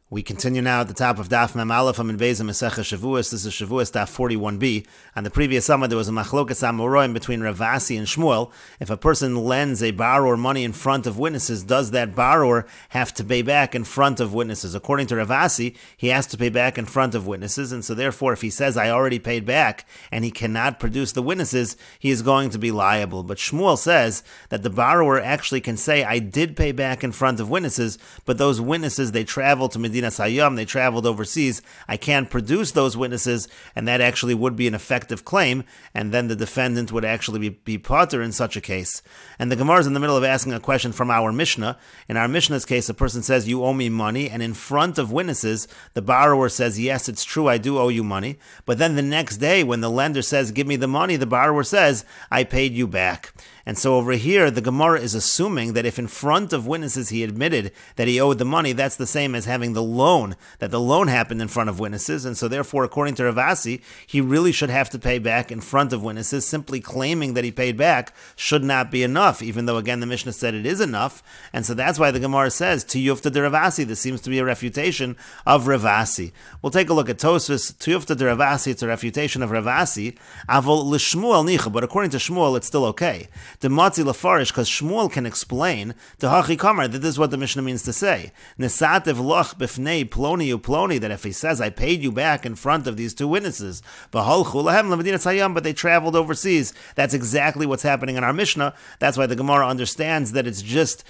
We continue now at the top of Daf Mem Aleph in Beis Meseches Shevuos. This is Shevuos Daf 41b. On the previous summer, there was a machlokas amoraim between Rav Asi and Shmuel. If a person lends a borrower money in front of witnesses, does that borrower have to pay back in front of witnesses? According to Rav Asi, he has to pay back in front of witnesses, and so therefore, if he says, I already paid back, and he cannot produce the witnesses, he is going to be liable. But Shmuel says that the borrower actually can say, I did pay back in front of witnesses, but those witnesses, they travel to Medina Sayyam, they traveled overseas. I can't produce those witnesses, and that actually would be an effective claim, and then the defendant would actually be potter in such a case. And the Gemara is in the middle of asking a question from our Mishnah. In our Mishnah's case, a person says, you owe me money, and in front of witnesses, the borrower says, yes, it's true, I do owe you money. But then the next day, when the lender says, give me the money, the borrower says, I paid you back. And so over here, the Gemara is assuming that if in front of witnesses he admitted that he owed the money, that's the same as having the loan, that the loan happened in front of witnesses. And so therefore, according to Rav Asi, he really should have to pay back in front of witnesses. Simply claiming that he paid back should not be enough, even though, again, the Mishnah said it is enough. And so that's why the Gemara says, Tiyufta de Rav Asi. This seems to be a refutation of Rav Asi. We'll take a look at Tosfos. Tiyufta de Rav Asi, it's a refutation of Rav Asi. Avol l'Shmuel nicha, but according to Shmuel, it's still okay. The Matzi Lafarish, because Shmuel can explain to Hachi Kamar that this is what the Mishnah means to say. Nesatev loch b'fnei ploni uploni, that if he says, I paid you back in front of these two witnesses, but they traveled overseas. That's exactly what's happening in our Mishnah. That's why the Gemara understands that it's just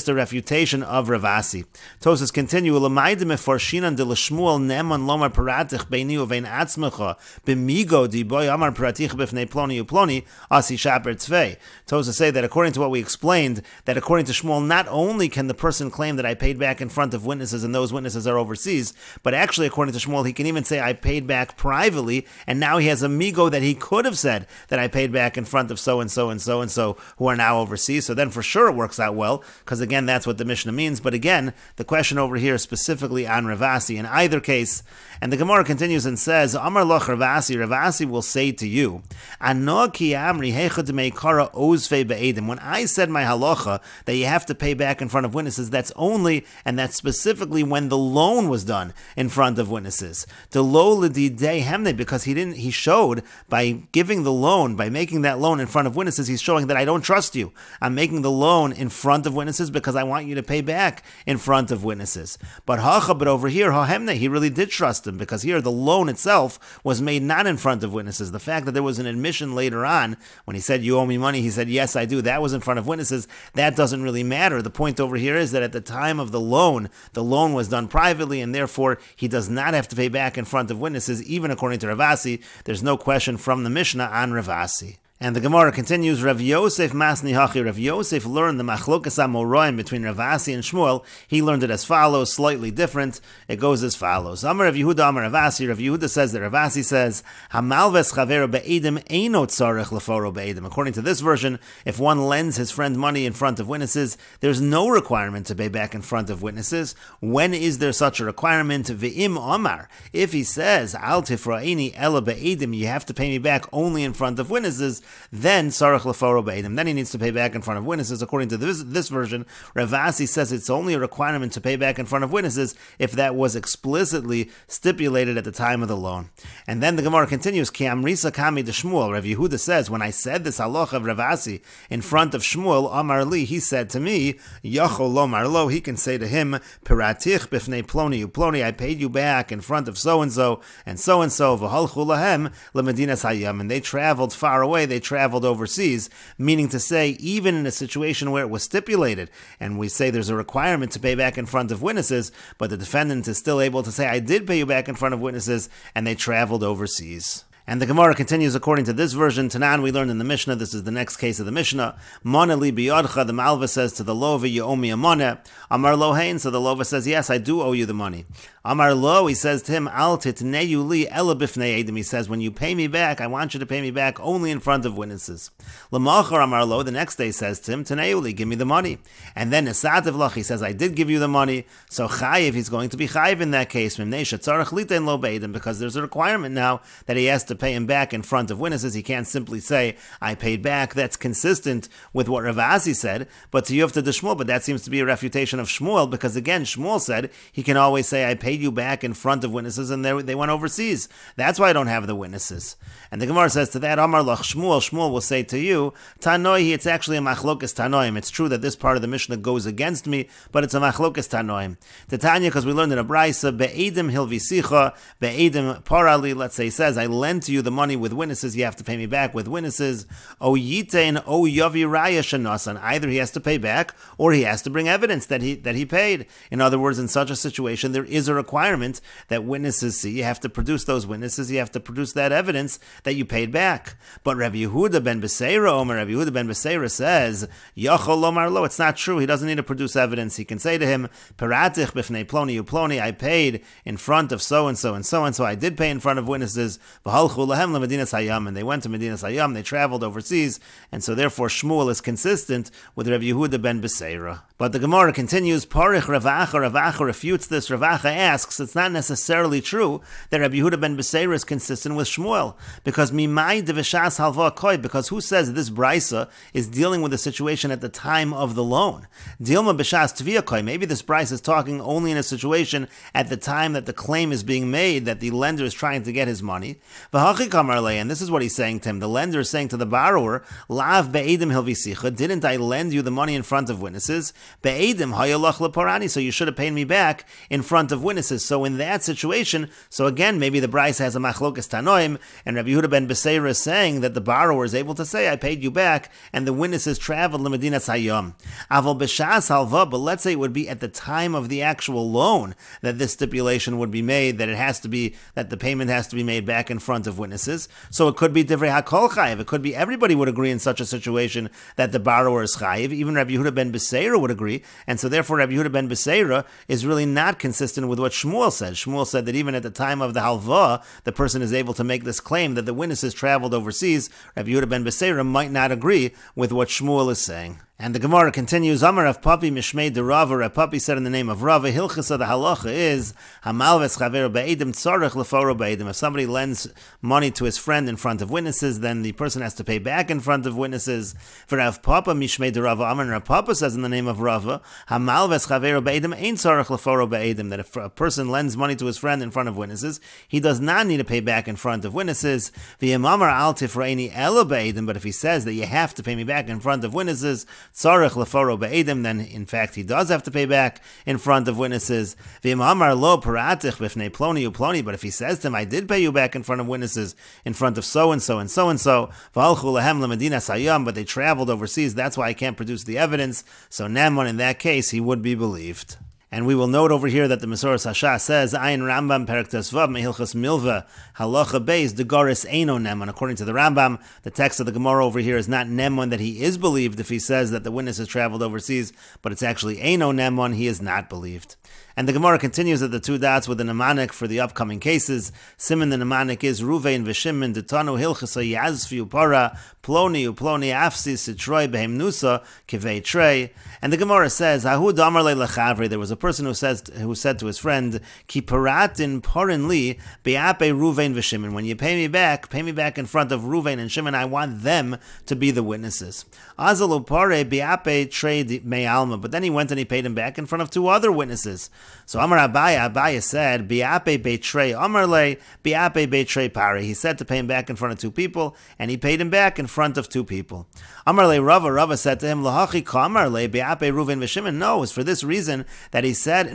a refutation of Rav Asi. Tosas continue, L'maydim eforshinan de l'Shmuel neman lomar paratich beini uvein atzmecha b'migo di boy amar paratich b'fnei ploni uploni asi shaper tzvei. Tosas say that according to what we explained, that according to Shmuel, not only can the person claim that I paid back in front of witnesses and those witnesses are overseas, but actually according to Shmuel, he can even say I paid back privately, and now he has a migo that he could have said that I paid back in front of so-and-so and so-and-so who are now overseas. So then for sure it works out well, because again, that's what the Mishnah means. But again, the question over here is specifically on Rav Asi in either case. And the Gemara continues and says, Amar loch Rav Asi, Rav Asi will say to you, Ano ki amri heichad meikara ozvei be'edim. When I said my halacha that you have to pay back in front of witnesses, that's only, and that's specifically when the loan was done in front of witnesses. The lo l'didei hemne, because he showed by giving the loan, by making that loan in front of witnesses, he's showing that I don't trust you. I'm making the loan in front of witnesses because I want you to pay back in front of witnesses. But over here, hahemne, he really did trust him, because here the loan itself was made not in front of witnesses. The fact that there was an admission later on, when he said, you owe me money, he said, yes, I do. That was in front of witnesses. That doesn't really matter. The point over here is that at the time of the loan was done privately, and therefore he does not have to pay back in front of witnesses, even according to Rav Asi. There's no question from the Mishnah on Rav Asi. And the Gemara continues, Rav Yosef Masni Hachi. Rav Yosef learned the machlokas amoraim between Rav Asi and Shmuel. He learned it as follows, slightly different. It goes as follows. Amar Rav Yehuda, Amar Rav Asi. Rav Yehuda says that Rav Asi says, Hamalves chavera be'edim eino tzarech leforo be'edim. According to this version, if one lends his friend money in front of witnesses, there's no requirement to pay back in front of witnesses. When is there such a requirement? Ve'im Amar. If he says, Al tifra'ini ela be'edim, you have to pay me back only in front of witnesses, then sarach leforo be'edim, then he needs to pay back in front of witnesses. According to this version, Rav Asi says it's only a requirement to pay back in front of witnesses if that was explicitly stipulated at the time of the loan. And then the Gemara continues, Ki amrisa kami de Shmuel. Rav Yehuda says, when I said this halacha of Rav Asi in front of Shmuel, Amar li, he said to me, Yachol lomar lo, he can say to him, Piratich b'fnei ploni uploni, I paid you back in front of so-and-so and so-and-so, v'halchu lahem l'medinas hayam, and they traveled far away, they traveled overseas, meaning to say, even in a situation where it was stipulated, and we say there's a requirement to pay back in front of witnesses, but the defendant is still able to say, I did pay you back in front of witnesses, and they traveled overseas. And the Gemara continues according to this version. Tanan, we learned in the Mishnah, this is the next case of the Mishnah. Mana li biyadcha, the Malva says to the Lova, you owe me a money. Amar lohein, so the Lova says, yes, I do owe you the money. Amar lo, he says to him, Al titneyu li ela bifnei edim. He says, when you pay me back, I want you to pay me back only in front of witnesses. L'machar Amar lo, the next day says to him, Tneyu li, give me the money. And then Nesativ lach, he says, I did give you the money. So chayiv, he's going to be chayiv in that case, because there's a requirement now that he has to pay him back in front of witnesses. He can't simply say, I paid back. That's consistent with what Rav Asi said, but to Yufta de Shmuel, but that seems to be a refutation of Shmuel, because again, Shmuel said he can always say, I paid you back in front of witnesses, and they went overseas. That's why I don't have the witnesses. And the Gemara says to that, Amar lach Shmuel, Shmuel will say to you, Tanoi, it's actually a machlokas Tanoim. It's true that this part of the Mishnah goes against me, but it's a machlokas Tanoim. The Tanya, because we learned in a Braisa, Be'edim hilvisicha, Be'edim parali, let's say, he says, I lend to you the money with witnesses, you have to pay me back with witnesses. O yitein, o yavi raya shanasan. Either he has to pay back, or he has to bring evidence that he paid. In other words, in such a situation, there is a requirement that witnesses see. You have to produce those witnesses, you have to produce that evidence that you paid back. But Rabbi Yehuda ben Beseira, Rabbi Yehuda ben Beseira says, Yachol lomar lo, it's not true. He doesn't need to produce evidence. He can say to him, Paratich b'fnei ploni uploni, I paid in front of so and so and so and so. I did pay in front of witnesses. V'halchu lahem lemedinas hayam, and they went to Medinas Hayam. They traveled overseas, and so therefore Shmuel is consistent with Rabbi Yehuda ben Beseira. But the Gemara continues, Parich Ravacha, Ravacha refutes this. Ravacha asks, it's not necessarily true that Rabbi Yehuda ben Beseira is consistent with Shmuel, because Mimai devishas halva koi, because who says this brisa is dealing with the situation at the time of the loan? Dilma b'shas tvia koi, maybe this brisa is talking only in a situation at the time that the claim is being made, that the lender is trying to get his money. V'hachi kamar lei, and this is what he's saying to him. The lender is saying to the borrower, Lav be'edim hilvisicha, didn't I lend you the money in front of witnesses? Be'edim hayalach leparani, so you should have paid me back in front of witnesses. So in that situation, so again, maybe the brisa has a machlokas tanoim, and Rabbi Yehuda ben Beseira is saying that the borrower is able to say, I paid you back, and the witnesses traveled lemedinas hayam. Aval b'shas halva, but let's say it would be at the time of the actual loan that this stipulation would be made, that it has to be, that the payment has to be made back in front of witnesses. So it could be divrei hakol chayiv. It could be everybody would agree in such a situation that the borrower is chayiv. Even Rabbi Yehuda ben Beseira would agree, and so therefore Rabbi Yehuda ben Beseira is really not consistent with what Shmuel said. Shmuel said that even at the time of the halva, the person is able to make this claim that the witnesses traveled overseas. Rabbi Yehuda ben Beseira might not agree with what Shmuel is saying. And the Gemara continues, Amar Rav Papi Mishmei de Rava. Rav Papi said in the name of Rava, Hilchasa, the halacha is, Hamalves Chaveru Be'edim Tzarech Leforo Be'edim. If somebody lends money to his friend in front of witnesses, then the person has to pay back in front of witnesses. For Rav Papa Mishmei de Rava, Amar Rav Papa says in the name of Rava, Hamalves Chaveru Be'edim Ein Tzarech Leforo Be'edim. That if a person lends money to his friend in front of witnesses, he does not need to pay back in front of witnesses. V'yamamar Al Tifreini Ela Be'edim. But if he says that you have to pay me back in front of witnesses, Tzarech leforo be'edim, then in fact he does have to pay back in front of witnesses. V'imamar lo paratich b'fnei ploni uploni, but if he says to him, I did pay you back in front of witnesses, in front of so and so and so and so, v'alchu lahem lemedinas hayam, but they traveled overseas, that's why I can't produce the evidence. So Naaman, in that case, he would be believed. And we will note over here that the Mesoras Hasha says, Ayin Rambam Perek Tesvav Mehilchas Milva Halacha Beis Degoris Eino Neman. According to the Rambam, the text of the Gemara over here is not Neman, that he is believed if he says that the witness has traveled overseas, but it's actually Eino Neman, he is not believed. And the Gemara continues at the two dots with the mnemonic for the upcoming cases. Siman, the mnemonic is Ruvein v'Shimon Detanu Hilchasa Yazfi Upara Ploni Uploni Afsi Sitroi Behem Nusa Kivei Trey. And the Gemara says, Hahu Damar Lechavri. There was a person who said to his friend, Ki Paratin Porin Li Beape Ruvein v'Shimon. When you pay me back in front of Ruvein and Shimon. I want them to be the witnesses. Azalu Pare Beape Trey Me'alma. But then he went and he paid him back in front of two other witnesses. So Amar Abaya said, Biape Beitrei Amarle, Biape Beitrei Pari. He said to pay him back in front of two people, and he paid him back in front of two people. Amarle Rava said to him, Lahachi Kamarle, Biape Ruven V'Shimon. No, it's for this reason that he said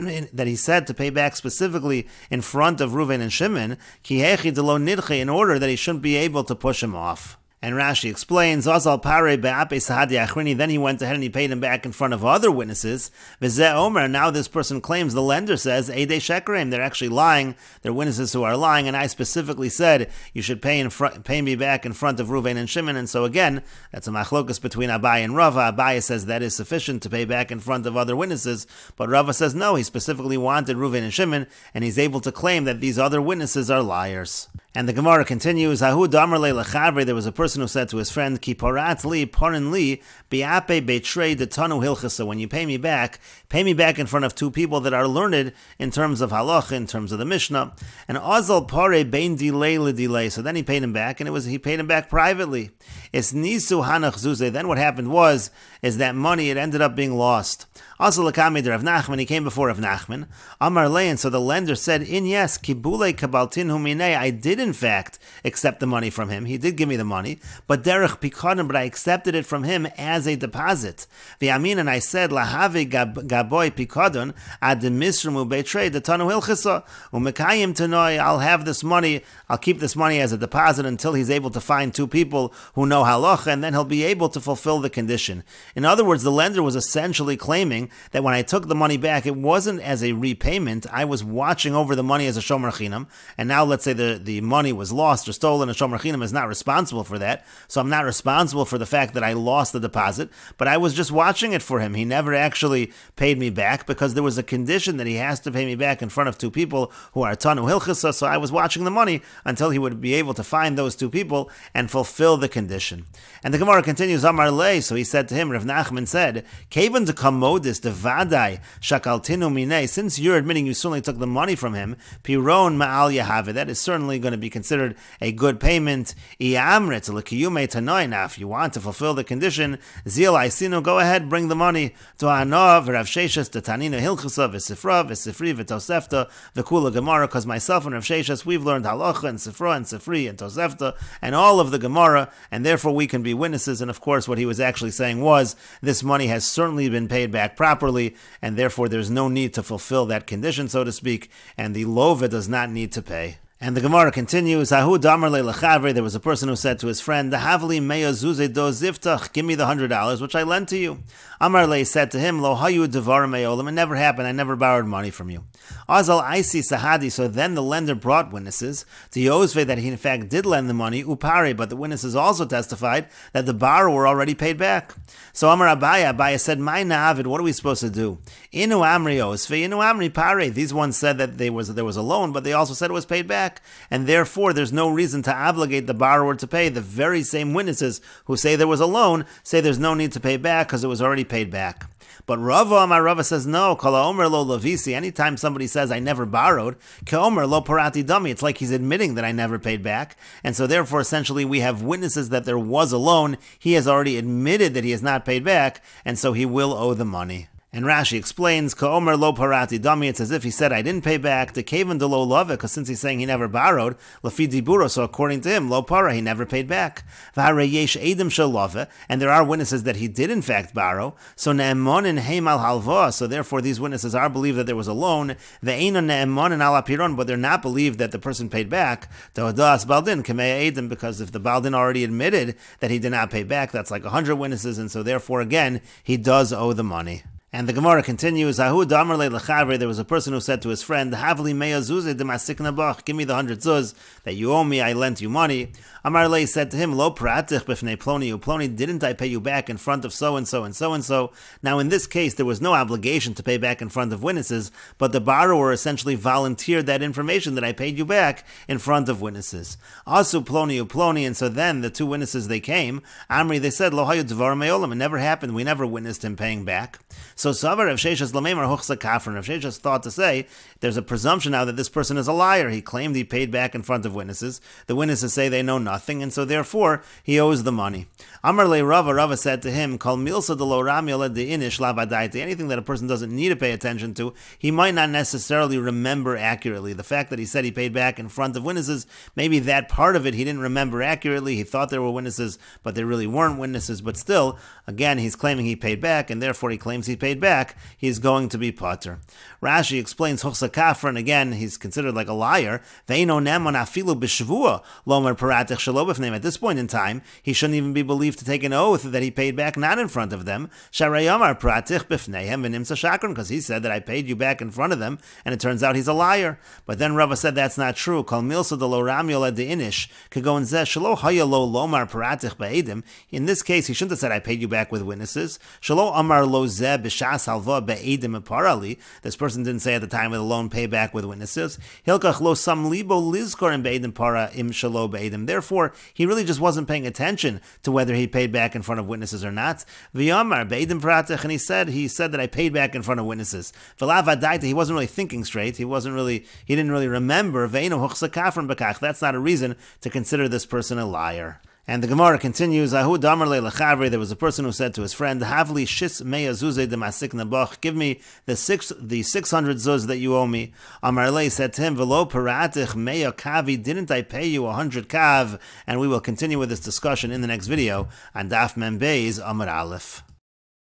to pay back specifically in front of Ruven and Shimon, Ki Hechi Delo Nidche, in order that he shouldn't be able to push him off. And Rashi explains, Azal pare be'ape sahadi achrini, then he went ahead and he paid him back in front of other witnesses. V'zeh omer, now this person claims, the lender says, Eidei shekerim, they're actually lying, they're witnesses who are lying, and I specifically said, you should pay me back in front of Reuven and Shimon, and so again, that's a machlokas between Abai and Rava. Abai says that is sufficient to pay back in front of other witnesses, but Rava says no, he specifically wanted Reuven and Shimon, and he's able to claim that these other witnesses are liars. And the Gemara continues, Ahu damar le lechavre, there was a person who said to his friend, Ki parat li, parin li, biape betrei detanu hilchasa, when you pay me back in front of two people that are learned in terms of halacha, in terms of the Mishnah. And azal pare bein delay le delay, so then he paid him back, and he paid him back privately. It's nisu hanach zuze, then what happened is that money, it ended up being lost. Also, Lakami de Rav Nachman, he came before Rav Nachman. Amar Lein, so the lender said, in yes, kibule kabaltin humine, I did in fact accept the money from him. He did give me the money, but derech pikadon, but I accepted it from him as a deposit. V'yamin, and I said, lahave gaboy pikadon ad misramu betrei detanu hilchasa umekayim tenoi. I'll have this money. I'll keep this money as a deposit until he's able to find two people who know halacha, and then he'll be able to fulfill the condition. In other words, the lender was essentially claiming that when I took the money back, it wasn't as a repayment. I was watching over the money as a shomer chinam, and now let's say the money was lost or stolen, a shomer chinam is not responsible for that, so I'm not responsible for the fact that I lost the deposit, but I was just watching it for him. He never actually paid me back because there was a condition that he has to pay me back in front of two people who are tanu hilchasa, so I was watching the money until he would be able to find those two people and fulfill the condition. And the Gemara continues, Amar Lei, so he said to him, Rav Nachman said, Kavan to commodus, the vadai, shakaltinu mine, since you're admitting you certainly took the money from him, piron ma'al yahave, that is certainly going to be considered a good payment. Iamret l'kiyume tanoi, now if you want to fulfill the condition, zil aisinu, go ahead, bring the money. To Hanov, Rav Sheshas, the Tanina Hilchasa, v'sifra, v'sifri, v'tosefta, v'kula Gemara, because myself and Rav Sheshas, we've learned halacha and sifra and sifri and tosefta, and all of the Gemara, and therefore we can be witnesses. And of course what he was actually saying was, this money has certainly been paid back properly, and therefore there's no need to fulfill that condition, so to speak, and the lova does not need to pay. And the Gemara continues, Ahu damar le lechavre, there was a person who said to his friend, Dahavli meya zuze do ziftach, give me the $100 which I lent to you. Amar le said to him, Lo hayu devar me'olam, it never happened, I never borrowed money from you. Azal aisi sahadi, so then the lender brought witnesses to Yosve that he in fact did lend the money, upare, but the witnesses also testified that the borrower already paid back. So Amar Abaya said, My na'avid, what are we supposed to do? Inu amri Yosve, inu amri pare, these ones said that there was a loan, but they also said it was paid back. And therefore there's no reason to obligate the borrower to pay. The very same witnesses who say there was a loan say there's no need to pay back because it was already paid back. But Rava says no. Kala omer lo lavisi. Anytime somebody says I never borrowed, ke omer lo parati dami. It's like he's admitting that I never paid back, and so therefore essentially we have witnesses that there was a loan. He has already admitted that he has not paid back, and so he will owe the money. And Rashi explains, Ka'omer lo parati dami, it's as if he said, I didn't pay back, the kaven de lo love, because since he's saying he never borrowed, lafi diburo, so according to him, lo para, he never paid back. V'hare yesh edim shel love, and there are witnesses that he did in fact borrow, so ne'emonin heimal halva, so therefore these witnesses are believed that there was a loan, ve'enon ne'emonin ala piron, but they're not believed that the person paid back, to'adas baldin, kamei edim, because if the baldin already admitted that he did not pay back, that's like 100 witnesses, and so therefore again, he does owe the money. And the Gemara continues, Ahu damar le lechavre, there was a person who said to his friend, Havli meya zuze de masikna bach, give me the 100 zuz that you owe me, I lent you money. Amar le said to him, Lo pratich b'fnei ploni uploni, didn't I pay you back in front of so-and-so and so-and-so? Now in this case, there was no obligation to pay back in front of witnesses, but the borrower essentially volunteered that information that I paid you back in front of witnesses. Asu ploni uploni, and so then the two witnesses, they came. Amri, they said, Lo hayu dvar me'olam, it never happened, we never witnessed him paying back. So Savar Rav Sheshas Lameimar Huchsa Kafran. Rav Sheshas thought to say, there's a presumption now that this person is a liar. He claimed he paid back in front of witnesses. The witnesses say they know nothing, and so therefore he owes the money. Amar le Rava said to him, Kol milsa de lo ramiola de inish lavadaita. Anything that a person doesn't need to pay attention to, he might not necessarily remember accurately. The fact that he said he paid back in front of witnesses, maybe that part of it he didn't remember accurately. He thought there were witnesses, but there really weren't witnesses. But still, again, he's claiming he paid back, and therefore he claims he paid paid back, he's going to be pater. Rashi explains Huchsa Kafra, and again, he's considered like a liar. Ve'ino nemon afilu b'shvuah lomer paratich shelo b'fneim. At this point in time, he shouldn't even be believed to take an oath that he paid back not in front of them. Sharayamar paratich b'fneihem v'nimsa shakron, because he said that I paid you back in front of them, and it turns out he's a liar. But then Rava said that's not true. Kol milsa de lo ramyola de inish kagon zeh shelo haya lo lomar paratich ba'edim. In this case, he shouldn't have said I paid you back with witnesses. Shelo amar lo zeh b'shas halva ba'edim parali. This person didn't say at the time of the loan payback with witnesses. Hilkach lo sam libo lizkor im beidim para im shalo beidim. Therefore, he really just wasn't paying attention to whether he paid back in front of witnesses or not. V'yamar beidim paratich, and he said that I paid back in front of witnesses. V'lav adaita, he wasn't really thinking straight. He didn't really remember. Ve'ino huchsa kafran b'kach. That's not a reason to consider this person a liar. And the Gemara continues, Ahu damar le'lechavri, there was a person who said to his friend, Havli shis meya zuzei de masik nabach, give me the 600 zuz that you owe me. Amar le said to him, Velo paratich meya kavi, didn't I pay you 100 kav? And we will continue with this discussion in the next video on Daf Mem Beis Amar Aleph.